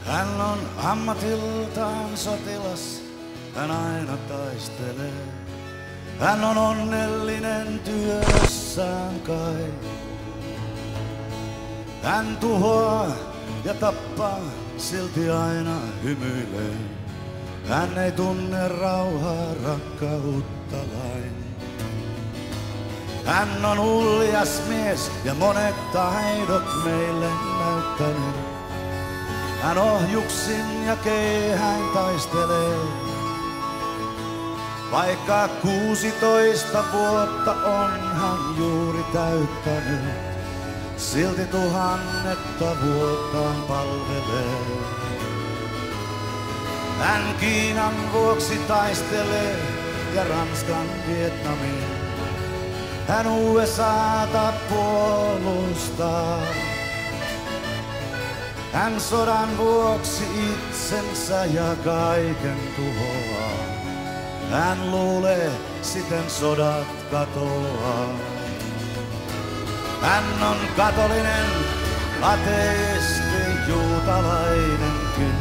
Hän on ammatiltaan sotilas, hän aina taistelee. Hän on onnellinen työssään kai. Hän tuhoaa ja tappaa, silti aina hymyilee. Hän ei tunne rauhaa, rakkautta lain. Hän on uljas mies ja monet taidot meille näyttänyt. Hän ohjuksin ja keihäin taistelee. Vaikka 16 vuotta on hän juuri täyttänyt, silti 1000 vuottaan palvelee. Hän Kiinan vuoksi taistelee ja Ranskan Vietnamiin. Hän USAta puolustaa. Hän sodan vuoksi itsensä ja kaiken tuhoaa. Hän luulee, siten sodat katoaa. Hän on katolinen, ateisti, juutalainenkin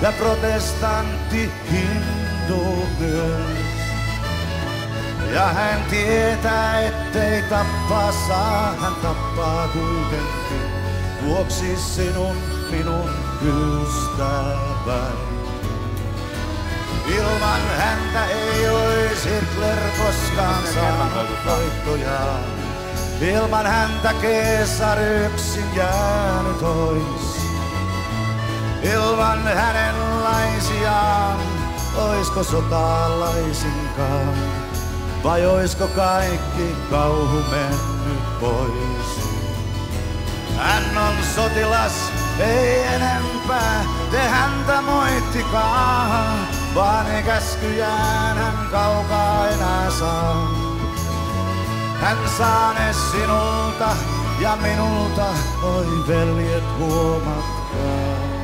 ja protestantti, hindu myös. Ja hän tietää, ettei tappaa saa, hän tappaa kuitenkin vuoksi sinun, minun ystäväni. Ilman häntä ei ois Hitler koskaan saanut voittojaan. Ilman häntä keisari yksin jäänyt ois. Ilman hänenlaisiaan oisko sotaa laisinkaan? Vai oisko kaikki kauhu mennyt pois? Hän on sotilas, ei enempää, te häntä moittikaa, vaan ei käskyjään hän kaukaa enää saa. Hän saa ne sinulta ja minulta, oi veljet huomatkaa.